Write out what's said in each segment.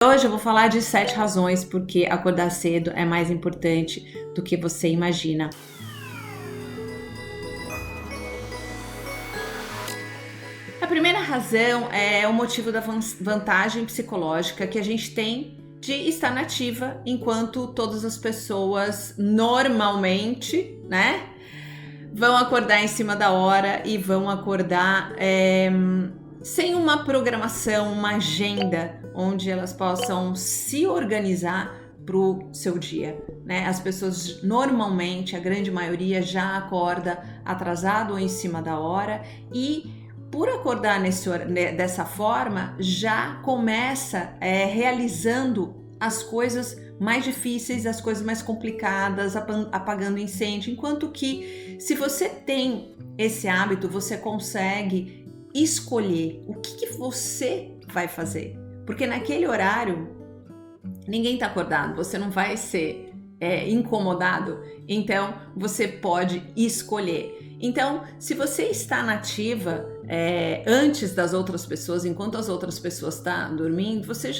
Hoje eu vou falar de 7 razões porque acordar cedo é mais importante do que você imagina. A primeira razão é o motivo da vantagem psicológica que a gente tem de estar nativa enquanto todas as pessoas normalmente, né, vão acordar em cima da hora e vão acordar sem uma programação, uma agenda onde elas possam se organizar para o seu dia, né? As pessoas normalmente, a grande maioria, já acorda atrasado ou em cima da hora e por acordar dessa forma, já começa realizando as coisas mais difíceis, as coisas mais complicadas, apagando incêndio, enquanto que se você tem esse hábito, você consegue escolher o que você vai fazer, porque naquele horário ninguém está acordado, você não vai ser incomodado, então você pode escolher. Então, se você está nativa antes das outras pessoas, enquanto as outras pessoas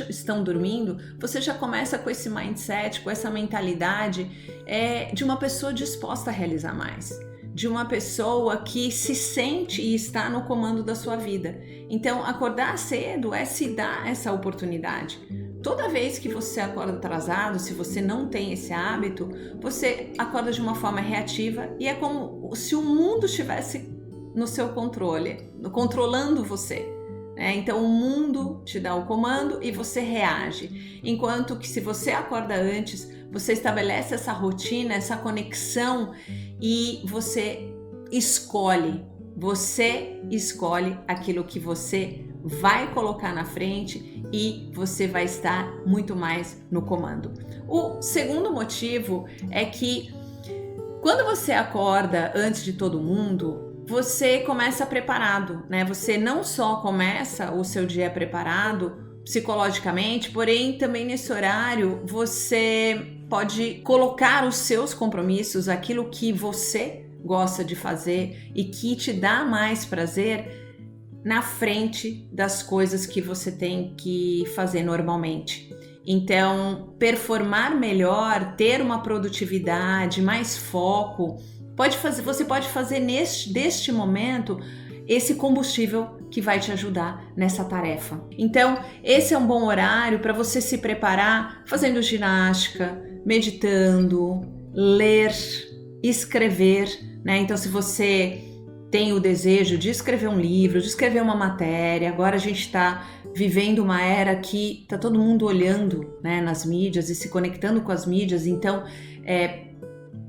estão dormindo, você já começa com esse mindset, com essa mentalidade de uma pessoa disposta a realizar mais, de uma pessoa que se sente e está no comando da sua vida. Então, acordar cedo é se dar essa oportunidade. Toda vez que você acorda atrasado, se você não tem esse hábito, você acorda de uma forma reativa e é como se o mundo estivesse no seu controle, controlando você. Então o mundo te dá o comando e você reage. Enquanto que se você acorda antes, você estabelece essa rotina, essa conexão e você escolhe aquilo que você vai colocar na frente e você vai estar muito mais no comando. O segundo motivo é que quando você acorda antes de todo mundo, você começa preparado, né? Você não só começa o seu dia preparado psicologicamente, porém também nesse horário você pode colocar os seus compromissos, aquilo que você gosta de fazer e que te dá mais prazer, na frente das coisas que você tem que fazer normalmente. Então, performar melhor, ter uma produtividade, mais foco, você pode fazer deste momento esse combustível que vai te ajudar nessa tarefa. Então, esse é um bom horário para você se preparar fazendo ginástica, meditando, ler, escrever, né? Então, se você tem o desejo de escrever um livro, de escrever uma matéria, agora a gente está vivendo uma era que está todo mundo olhando, né, nas mídias e se conectando com as mídias, então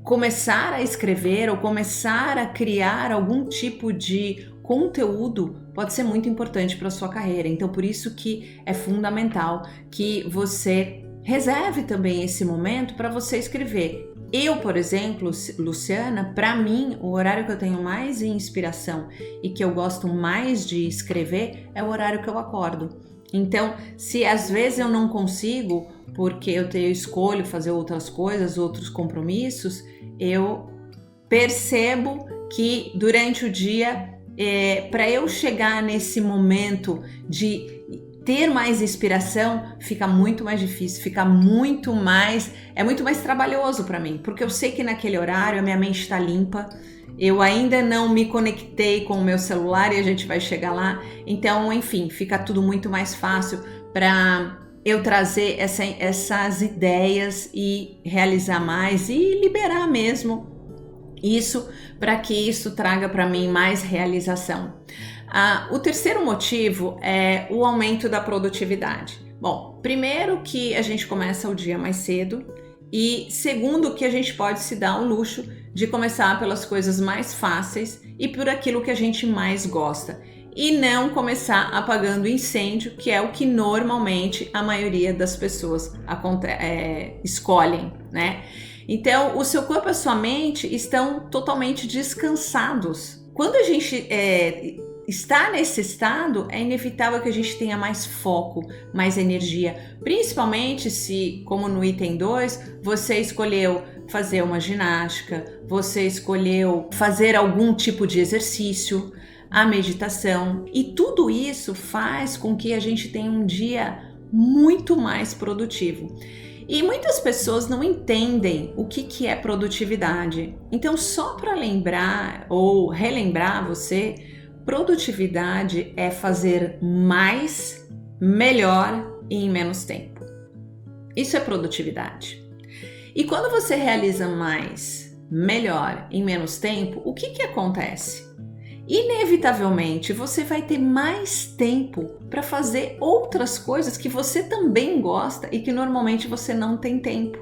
começar a escrever ou começar a criar algum tipo de conteúdo pode ser muito importante para a sua carreira. Então, por isso que é fundamental que você reserve também esse momento para você escrever. Eu, por exemplo, Luciana, para mim, o horário que eu tenho mais inspiração e que eu gosto mais de escrever é o horário que eu acordo. Então, se às vezes eu não consigo, porque eu escolho fazer outras coisas, outros compromissos, eu percebo que durante o dia, para eu chegar nesse momento de ter mais inspiração, fica muito mais difícil, é muito mais trabalhoso para mim, porque eu sei que naquele horário a minha mente está limpa, eu ainda não me conectei com o meu celular e a gente vai chegar lá, então, enfim, fica tudo muito mais fácil para eu trazer essas ideias e realizar mais e liberar mesmo isso, para que isso traga para mim mais realização. O terceiro motivo é o aumento da produtividade. Bom, primeiro que a gente começa o dia mais cedo e segundo que a gente pode se dar o luxo de começar pelas coisas mais fáceis e por aquilo que a gente mais gosta e não começar apagando incêndio, que é o que normalmente a maioria das pessoas escolhem, né? Então, o seu corpo e a sua mente estão totalmente descansados. Quando a gente está nesse estado, é inevitável que a gente tenha mais foco, mais energia, principalmente se, como no item 2, você escolheu fazer uma ginástica, você escolheu fazer algum tipo de exercício, a meditação, e tudo isso faz com que a gente tenha um dia muito mais produtivo. E muitas pessoas não entendem o que é produtividade. Então, só para lembrar ou relembrar você, produtividade é fazer mais, melhor e em menos tempo. Isso é produtividade. E quando você realiza mais, melhor em menos tempo, o que acontece? Inevitavelmente você vai ter mais tempo para fazer outras coisas que você também gosta e que normalmente você não tem tempo.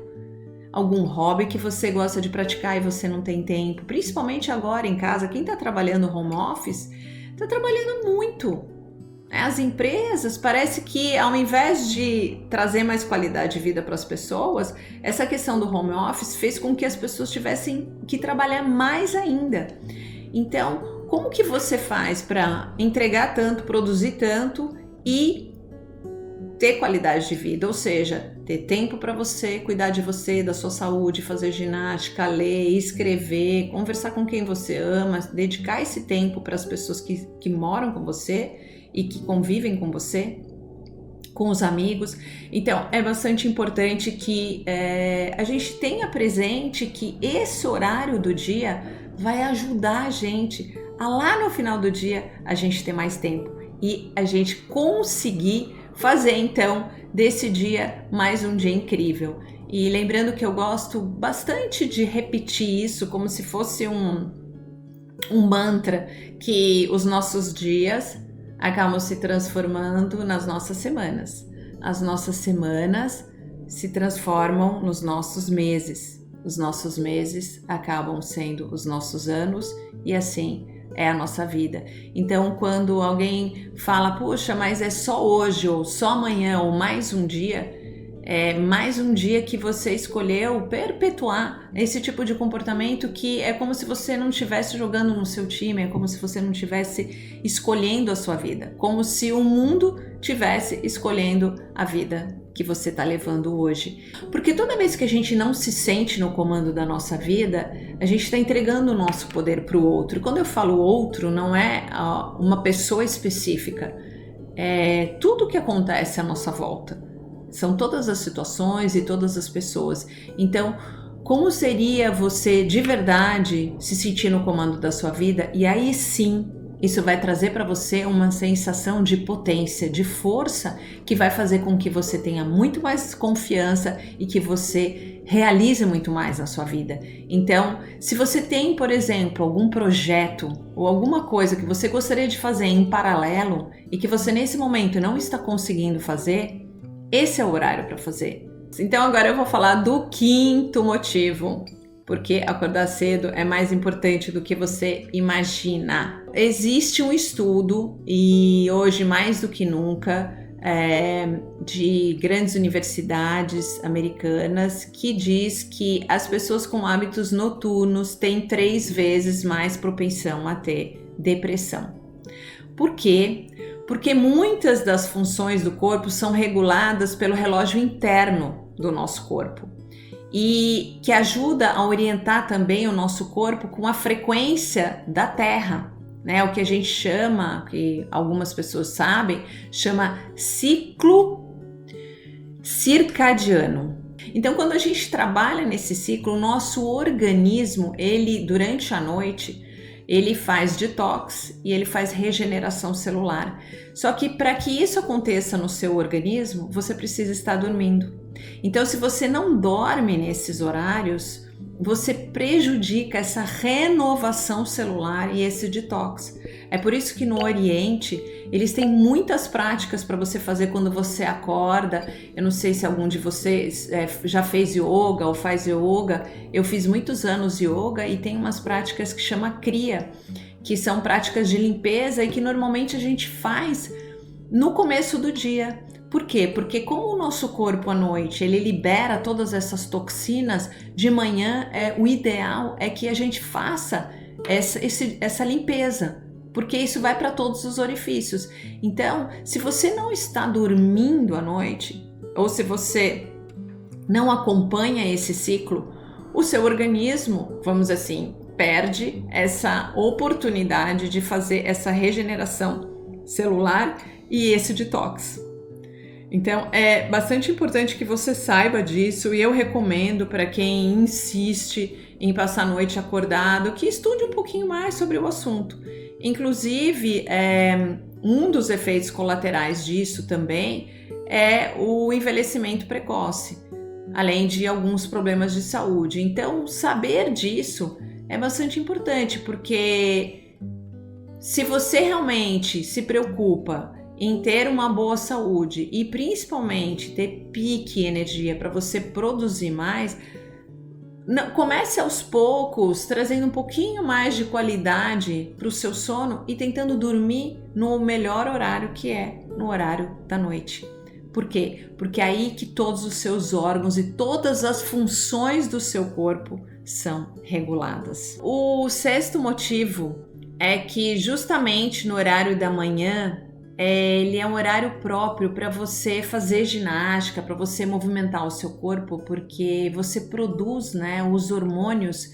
Algum hobby que você gosta de praticar e você não tem tempo, principalmente agora em casa. Quem está trabalhando home office está trabalhando muito. As empresas, parece que ao invés de trazer mais qualidade de vida para as pessoas, essa questão do home office fez com que as pessoas tivessem que trabalhar mais ainda. Então, como que você faz para entregar tanto, produzir tanto e ter qualidade de vida? Ou seja, ter tempo para você, cuidar de você, da sua saúde, fazer ginástica, ler, escrever, conversar com quem você ama, dedicar esse tempo para as pessoas que moram com você e que convivem com você, com os amigos. Então, é bastante importante que a gente tenha presente que esse horário do dia vai ajudar a gente a lá no final do dia a gente ter mais tempo e a gente conseguir fazer então desse dia mais um dia incrível. E lembrando que eu gosto bastante de repetir isso como se fosse um mantra, que os nossos dias acabam se transformando nas nossas semanas. As nossas semanas se transformam nos nossos meses. Os nossos meses acabam sendo os nossos anos e assim é a nossa vida. Então, quando alguém fala, puxa, mas é só hoje, ou só amanhã, ou mais um dia, é mais um dia que você escolheu perpetuar esse tipo de comportamento que é como se você não estivesse jogando no seu time, é como se você não estivesse escolhendo a sua vida, como se o mundo estivesse escolhendo a vida que você está levando hoje. Porque toda vez que a gente não se sente no comando da nossa vida, a gente está entregando o nosso poder para o outro. E quando eu falo outro, não é uma pessoa específica, é tudo que acontece à nossa volta. São todas as situações e todas as pessoas. Então, como seria você de verdade se sentir no comando da sua vida? E aí sim, isso vai trazer para você uma sensação de potência, de força, que vai fazer com que você tenha muito mais confiança e que você realize muito mais na sua vida. Então, se você tem, por exemplo, algum projeto ou alguma coisa que você gostaria de fazer em paralelo e que você nesse momento não está conseguindo fazer, esse é o horário para fazer. Então agora eu vou falar do quinto motivo, porque acordar cedo é mais importante do que você imagina. Existe um estudo, e hoje mais do que nunca, de grandes universidades americanas, que diz que as pessoas com hábitos noturnos têm 3 vezes mais propensão a ter depressão. Por quê? Porque muitas das funções do corpo são reguladas pelo relógio interno do nosso corpo e que ajuda a orientar também o nosso corpo com a frequência da Terra, né? O que a gente chama, que algumas pessoas sabem, chama ciclo circadiano. Então, quando a gente trabalha nesse ciclo, o nosso organismo, ele durante a noite, ele faz detox e ele faz regeneração celular. Só que para que isso aconteça no seu organismo, você precisa estar dormindo. Então, se você não dorme nesses horários, você prejudica essa renovação celular e esse detox. É por isso que no Oriente, eles têm muitas práticas para você fazer quando você acorda. Eu não sei se algum de vocês já fez yoga ou faz yoga. Eu fiz muitos anos yoga e tem umas práticas que chama Kriya, que são práticas de limpeza e que normalmente a gente faz no começo do dia. Por quê? Porque como o nosso corpo à noite, ele libera todas essas toxinas, de manhã o ideal é que a gente faça essa limpeza, porque isso vai para todos os orifícios. Então, se você não está dormindo à noite, ou se você não acompanha esse ciclo, o seu organismo, vamos assim, perde essa oportunidade de fazer essa regeneração celular e esse detox. Então é bastante importante que você saiba disso e eu recomendo para quem insiste em passar a noite acordado que estude um pouquinho mais sobre o assunto. Inclusive, um dos efeitos colaterais disso também é o envelhecimento precoce, além de alguns problemas de saúde. Então, saber disso é bastante importante, porque se você realmente se preocupa em ter uma boa saúde e principalmente ter pique energia para você produzir mais, comece aos poucos, trazendo um pouquinho mais de qualidade para o seu sono e tentando dormir no melhor horário, que é no horário da noite. Por quê? Porque é aí que todos os seus órgãos e todas as funções do seu corpo são reguladas. O sexto motivo é que justamente no horário da manhã, ele é um horário próprio para você fazer ginástica, para você movimentar o seu corpo, porque você produz, né, os hormônios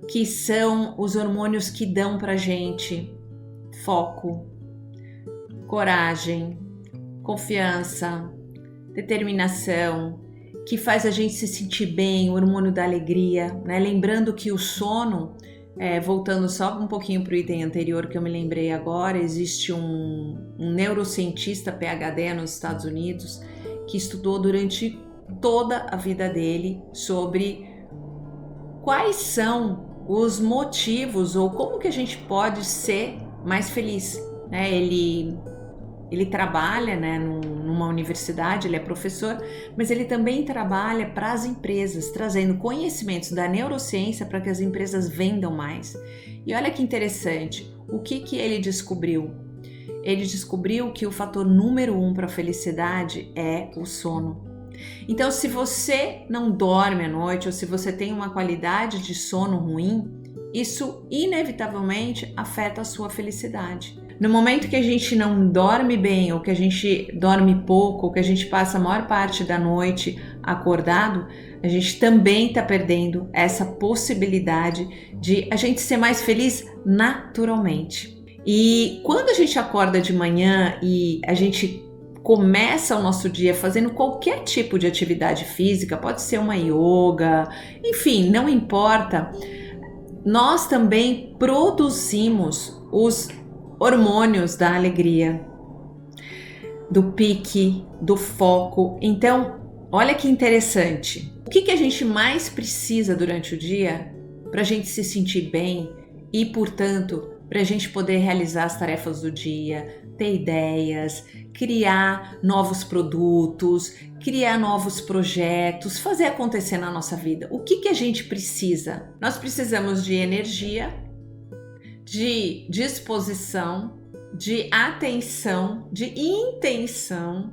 que são os hormônios que dão pra gente foco, coragem, confiança, determinação, que faz a gente se sentir bem, o hormônio da alegria, né? Lembrando que o sono, voltando só um pouquinho para o item anterior que eu me lembrei agora, existe um neurocientista PhD nos Estados Unidos que estudou durante toda a vida dele sobre quais são os motivos ou como que a gente pode ser mais feliz, né? Ele trabalha, né, numa universidade, ele é professor, mas ele também trabalha para as empresas, trazendo conhecimentos da neurociência para que as empresas vendam mais. E olha que interessante, o que ele descobriu? Ele descobriu que o fator número 1 para a felicidade é o sono. Então, se você não dorme à noite ou se você tem uma qualidade de sono ruim, isso inevitavelmente afeta a sua felicidade. No momento que a gente não dorme bem, ou que a gente dorme pouco, ou que a gente passa a maior parte da noite acordado, a gente também está perdendo essa possibilidade de a gente ser mais feliz naturalmente. E quando a gente acorda de manhã e a gente começa o nosso dia fazendo qualquer tipo de atividade física, pode ser uma yoga, enfim, não importa, nós também produzimos os hormônios da alegria, do pique, do foco. Então, olha que interessante. O que a gente mais precisa durante o dia para a gente se sentir bem e, portanto, para a gente poder realizar as tarefas do dia, ter ideias, criar novos produtos, criar novos projetos, fazer acontecer na nossa vida? O que a gente precisa? Nós precisamos de energia, de disposição, de atenção, de intenção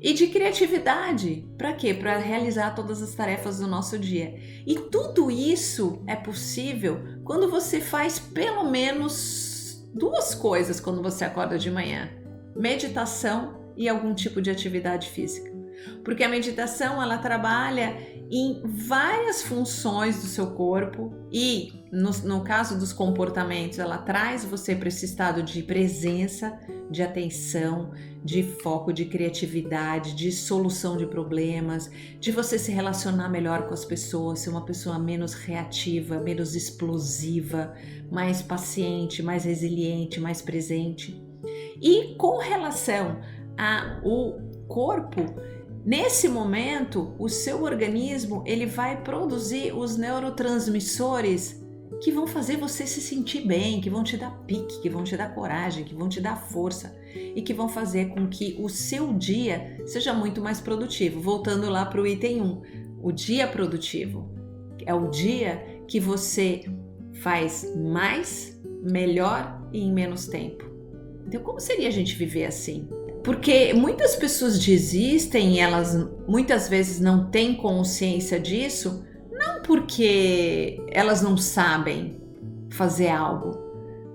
e de criatividade. Para quê? Para realizar todas as tarefas do nosso dia. E tudo isso é possível quando você faz pelo menos 2 coisas quando você acorda de manhã: meditação e algum tipo de atividade física. Porque a meditação, ela trabalha em várias funções do seu corpo e, no caso dos comportamentos, ela traz você para esse estado de presença, de atenção, de foco, de criatividade, de solução de problemas, de você se relacionar melhor com as pessoas, ser uma pessoa menos reativa, menos explosiva, mais paciente, mais resiliente, mais presente. E com relação ao corpo, nesse momento, o seu organismo ele vai produzir os neurotransmissores que vão fazer você se sentir bem, que vão te dar pique, que vão te dar coragem, que vão te dar força e que vão fazer com que o seu dia seja muito mais produtivo. Voltando lá para o item 1, o dia produtivo é o dia que você faz mais, melhor e em menos tempo. Então, como seria a gente viver assim? Porque muitas pessoas desistem e elas muitas vezes não têm consciência disso, não porque elas não sabem fazer algo,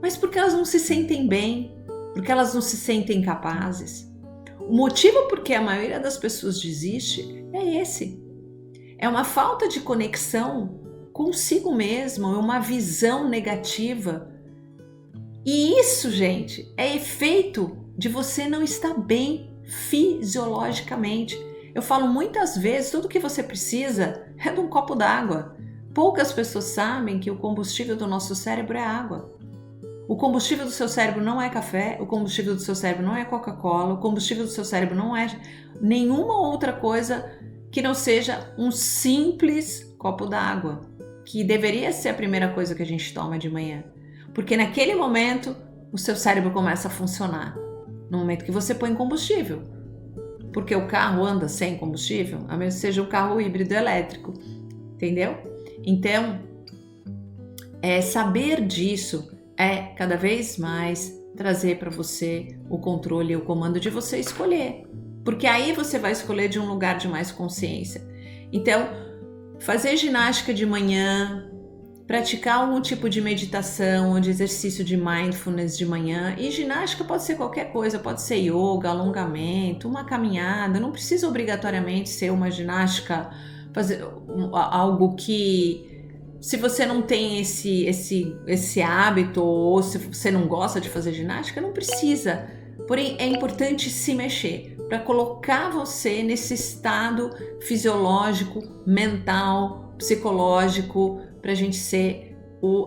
mas porque elas não se sentem bem, porque elas não se sentem capazes. O motivo por que a maioria das pessoas desiste é esse. É uma falta de conexão consigo mesmo, é uma visão negativa. E isso, gente, é efeito de você não estar bem fisiologicamente. Eu falo muitas vezes, tudo que você precisa é de um copo d'água. Poucas pessoas sabem que o combustível do nosso cérebro é água. O combustível do seu cérebro não é café, o combustível do seu cérebro não é Coca-Cola, o combustível do seu cérebro não é nenhuma outra coisa que não seja um simples copo d'água, que deveria ser a primeira coisa que a gente toma de manhã. Porque naquele momento o seu cérebro começa a funcionar, no momento que você põe combustível. Porque o carro anda sem combustível, a menos que seja um carro híbrido elétrico, entendeu? Então, saber disso é cada vez mais trazer para você o controle e o comando de você escolher. Porque aí você vai escolher de um lugar de mais consciência. Então, fazer ginástica de manhã, praticar algum tipo de meditação ou de exercício de mindfulness de manhã. E ginástica pode ser qualquer coisa, pode ser yoga, alongamento, uma caminhada. Não precisa obrigatoriamente ser uma ginástica, fazer algo que... Se você não tem esse hábito ou se você não gosta de fazer ginástica, não precisa. Porém, é importante se mexer para colocar você nesse estado fisiológico, mental, psicológico, para a gente ser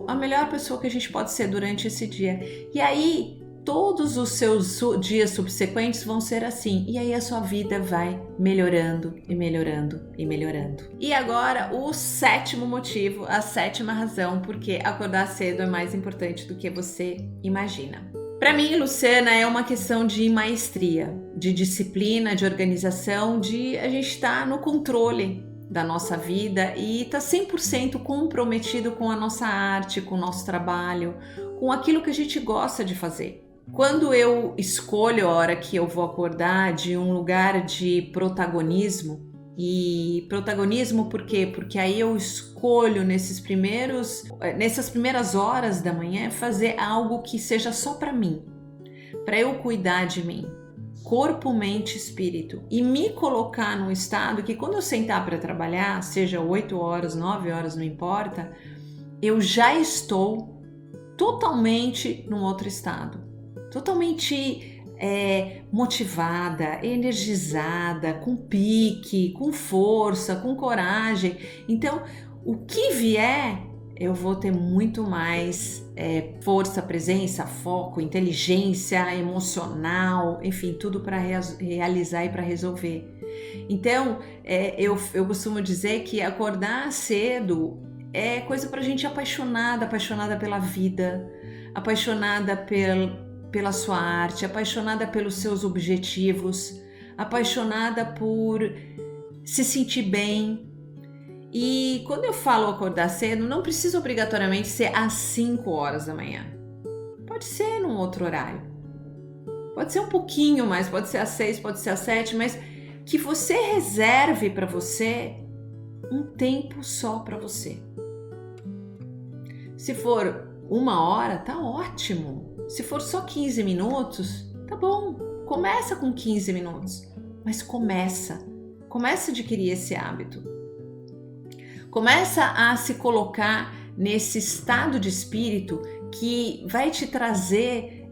a melhor pessoa que a gente pode ser durante esse dia. E aí, todos os seus dias subsequentes vão ser assim. E aí a sua vida vai melhorando e melhorando e melhorando. E agora, o 7º motivo, a 7ª razão porque acordar cedo é mais importante do que você imagina. Para mim, Luciana, é uma questão de maestria, de disciplina, de organização, de a gente estar no controle da nossa vida e estar 100% comprometido com a nossa arte, com o nosso trabalho, com aquilo que a gente gosta de fazer. Quando eu escolho a hora que eu vou acordar de um lugar de protagonismo, e protagonismo por quê? Porque aí eu escolho nessas primeiras horas da manhã fazer algo que seja só para mim, para eu cuidar de mim, corpo, mente, espírito, e me colocar num estado que quando eu sentar para trabalhar, seja 8 horas, 9 horas, não importa, eu já estou totalmente num outro estado. Totalmente motivada, energizada, com pique, com força, com coragem. Então, o que vier, eu vou ter muito mais força, presença, foco, inteligência emocional, enfim, tudo para realizar e para resolver. Então, eu costumo dizer que acordar cedo é coisa para gente apaixonada pela vida, apaixonada pela sua arte, apaixonada pelos seus objetivos, apaixonada por se sentir bem. E quando eu falo acordar cedo, não precisa obrigatoriamente ser às 5 horas da manhã. Pode ser num outro horário. Pode ser um pouquinho mais, pode ser às 6, pode ser às 7, mas que você reserve para você um tempo só para você. Se for 1 hora, tá ótimo. Se for só 15 minutos, tá bom. Começa com 15 minutos, mas começa a adquirir esse hábito. Começa a se colocar nesse estado de espírito que vai te trazer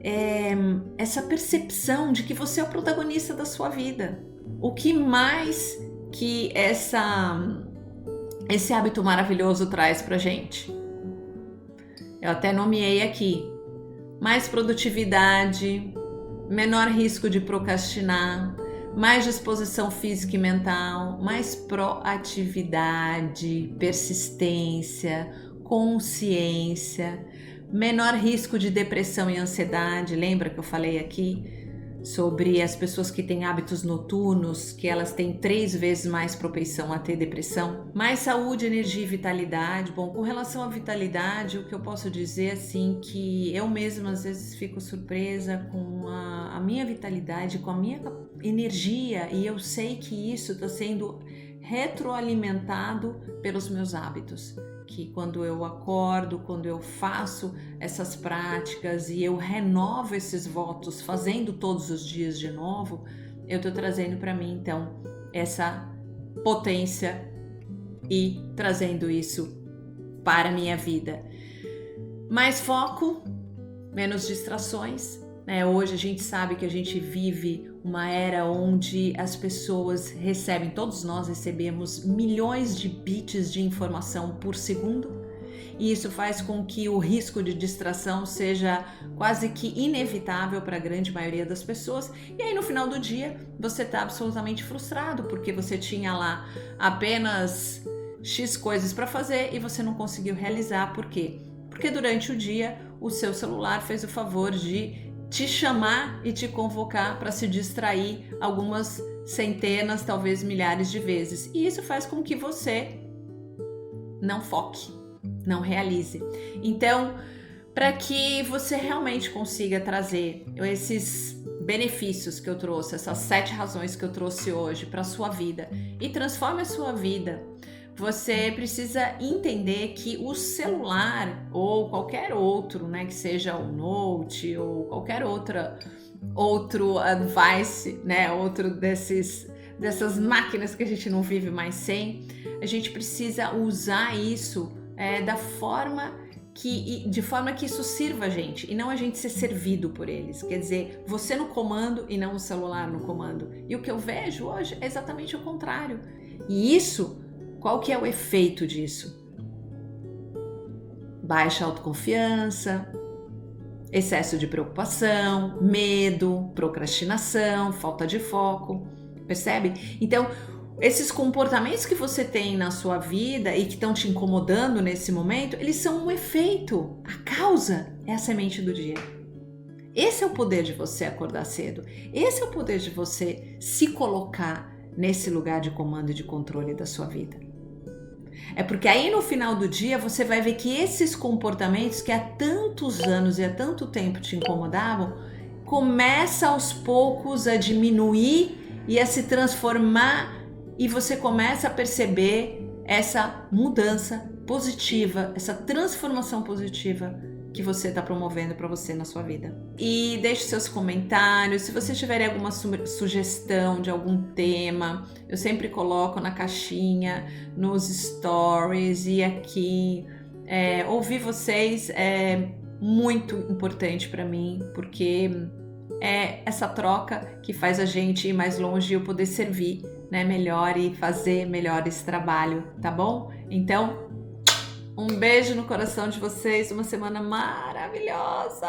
essa percepção de que você é o protagonista da sua vida. O que mais que esse hábito maravilhoso traz pra gente? Eu até nomeei aqui: mais produtividade, menor risco de procrastinar, mais disposição física e mental, mais proatividade, persistência, consciência, menor risco de depressão e ansiedade. Lembra que eu falei aqui sobre as pessoas que têm hábitos noturnos, que elas têm 3 vezes mais propensão a ter depressão? Mais saúde, energia e vitalidade. Bom, com relação à vitalidade, o que eu posso dizer assim, que eu mesma às vezes fico surpresa com a minha vitalidade, com a minha energia, e eu sei que isso está sendo retroalimentado pelos meus hábitos. Que quando eu acordo, quando eu faço essas práticas e eu renovo esses votos, fazendo todos os dias de novo, eu estou trazendo para mim, então, essa potência e trazendo isso para a minha vida. Mais foco, menos distrações, né? Hoje a gente sabe que a gente vive uma era onde as pessoas recebem, todos nós recebemos milhões de bits de informação por segundo, e isso faz com que o risco de distração seja quase que inevitável para a grande maioria das pessoas. E aí no final do dia você está absolutamente frustrado porque você tinha lá apenas X coisas para fazer e você não conseguiu realizar. Por quê? Porque durante o dia o seu celular fez o favor de te chamar e te convocar para se distrair algumas centenas, talvez milhares de vezes. E isso faz com que você não foque, não realize. Então, para que você realmente consiga trazer esses benefícios que eu trouxe, essas 7 razões que eu trouxe hoje para a sua vida e transforme a sua vida, você precisa entender que o celular ou qualquer outro, né, que seja o Note ou qualquer outro device, né, outro dessas máquinas que a gente não vive mais sem, a gente precisa usar isso de forma que isso sirva a gente e não a gente ser servido por eles. Quer dizer, você no comando e não o celular no comando. E o que eu vejo hoje é exatamente o contrário. E isso, qual que é o efeito disso? Baixa autoconfiança, excesso de preocupação, medo, procrastinação, falta de foco, percebe? Então, esses comportamentos que você tem na sua vida e que estão te incomodando nesse momento, eles são um efeito. A causa é a semente do dia. Esse é o poder de você acordar cedo. Esse é o poder de você se colocar nesse lugar de comando e de controle da sua vida. É porque aí no final do dia você vai ver que esses comportamentos que há tantos anos e há tanto tempo te incomodavam, começa aos poucos a diminuir e a se transformar, e você começa a perceber essa mudança positiva, essa transformação positiva que você está promovendo para você na sua vida. E deixe seus comentários, se vocês tiverem alguma sugestão de algum tema, eu sempre coloco na caixinha, nos stories e aqui. Ouvir vocês é muito importante para mim, porque é essa troca que faz a gente ir mais longe e eu poder servir, né, melhor e fazer melhor esse trabalho, tá bom? Então, um beijo no coração de vocês, uma semana maravilhosa